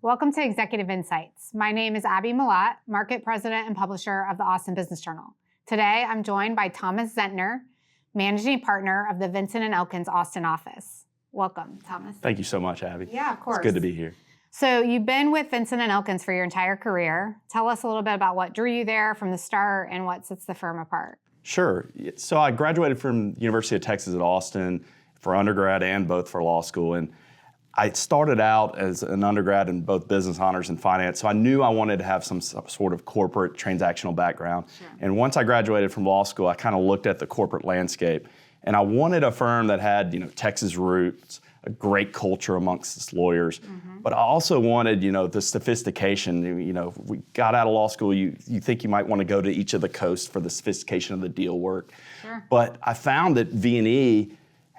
Welcome to Executive Insights. My name is Abby Mellott, Market President and Publisher of the Austin Business Journal. Today, I'm joined by Thomas Zentner, Managing Partner of the Vincent & Elkins Austin office. Welcome, Thomas. Thank you so much, Abby. Yeah, of course. It's good to be here. So you've been with Vincent & Elkins for your entire career. Tell us a little bit about what drew you there from the start and what sets the firm apart. Sure. So I graduated from the University of Texas at Austin for undergrad and both for law school. And I started out as an undergrad in both business honors and finance, so I knew I wanted to have some sort of corporate transactional background. Sure. And once I graduated from law school, I kind of looked at the corporate landscape, and I wanted a firm that had, Texas roots, a great culture amongst its lawyers, but I also wanted, the sophistication. If we got out of law school, you think you might want to go to each of the coasts for the sophistication of the deal work. Sure. But I found that V&E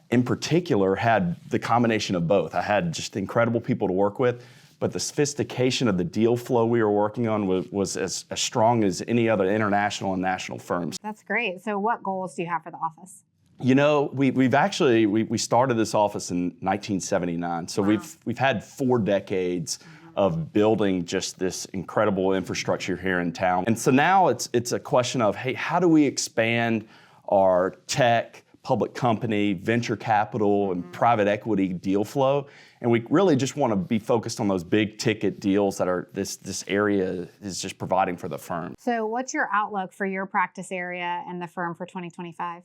in particular had the combination of both. I had just incredible people to work with, but the sophistication of the deal flow we were working on was as strong as any other international and national firms. That's great. So what goals do you have for the office? We started this office in 1979, so wow. we've had 4 decades of building just this incredible infrastructure here in town. And so now it's a question of, hey, how do we expand our tech, public company, venture capital, and private equity deal flow? And we really just want to be focused on those big ticket deals that are this area is just providing for the firm. So what's your outlook for your practice area and the firm for 2025?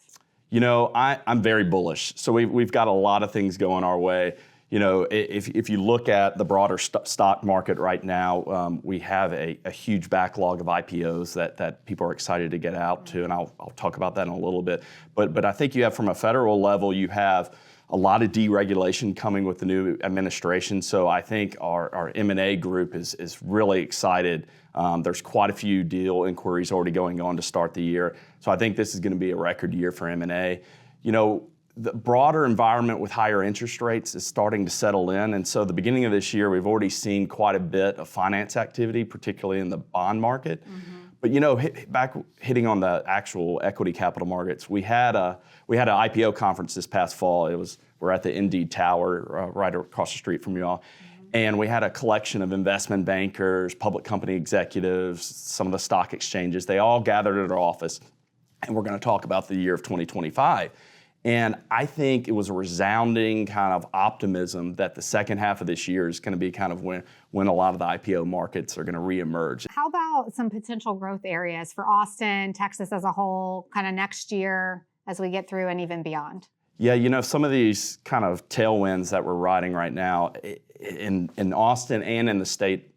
I'm very bullish. So we've got a lot of things going our way. If you look at the broader stock market right now, we have a huge backlog of IPOs that people are excited to get out to, and I'll talk about that in a little bit. But I think you have, from a federal level, you have a lot of deregulation coming with the new administration. So I think our M&A group is really excited. There's quite a few deal inquiries already going on to start the year. So I think this is going to be a record year for M&A. The broader environment with higher interest rates is starting to settle in. And so the beginning of this year, we've already seen quite a bit of finance activity, particularly in the bond market. But hitting on the actual equity capital markets, we had an IPO conference this past fall. We're at the Indeed Tower right across the street from you all. And we had a collection of investment bankers, public company executives, some of the stock exchanges. They all gathered at our office, and we're going to talk about the year of 2025. And I think it was a resounding kind of optimism that the second half of this year is going to be kind of when a lot of the IPO markets are going to reemerge. How about some potential growth areas for Austin, Texas as a whole, kind of next year as we get through and even beyond? Yeah, some of these kind of tailwinds that we're riding right now in Austin and in the state,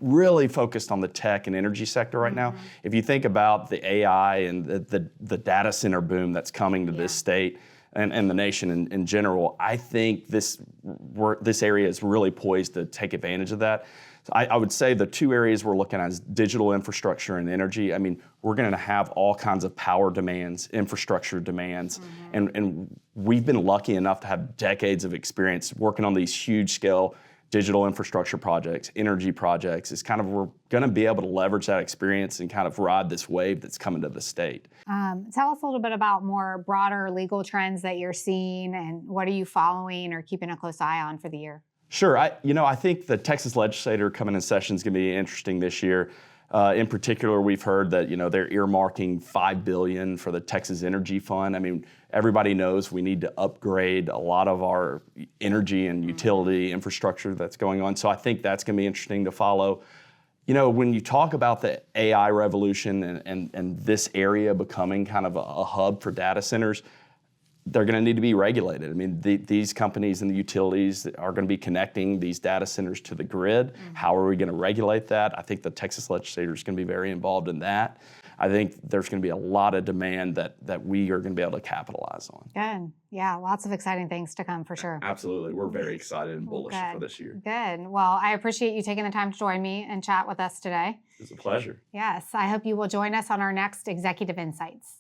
really focused on the tech and energy sector right now. If you think about the AI and the data center boom that's coming to this state and the nation in general, I think this area is really poised to take advantage of that. So I would say the 2 areas we're looking at is digital infrastructure and energy. I mean, we're going to have all kinds of power demands, infrastructure demands, and we've been lucky enough to have decades of experience working on these huge scale digital infrastructure projects, energy projects. It's kind of, we're going to be able to leverage that experience and kind of ride this wave that's coming to the state. Tell us a little bit about more broader legal trends that you're seeing, and what are you following or keeping a close eye on for the year? Sure. I think the Texas legislature coming in session is going to be interesting this year. In particular, we've heard that they're earmarking $5 billion for the Texas Energy Fund. I mean, everybody knows we need to upgrade a lot of our energy and utility infrastructure that's going on. So I think that's going to be interesting to follow. When you talk about the AI revolution and this area becoming kind of a hub for data centers, they're going to need to be regulated. I mean, these companies and the utilities are going to be connecting these data centers to the grid. How are we going to regulate that? I think the Texas legislature is going to be very involved in that. I think there's going to be a lot of demand that we are going to be able to capitalize on. Good. Yeah, lots of exciting things to come for sure. Absolutely. We're very excited and bullish for this year. Good. Well, I appreciate you taking the time to join me and chat with us today. It's a pleasure. Yes. I hope you will join us on our next Executive Insights.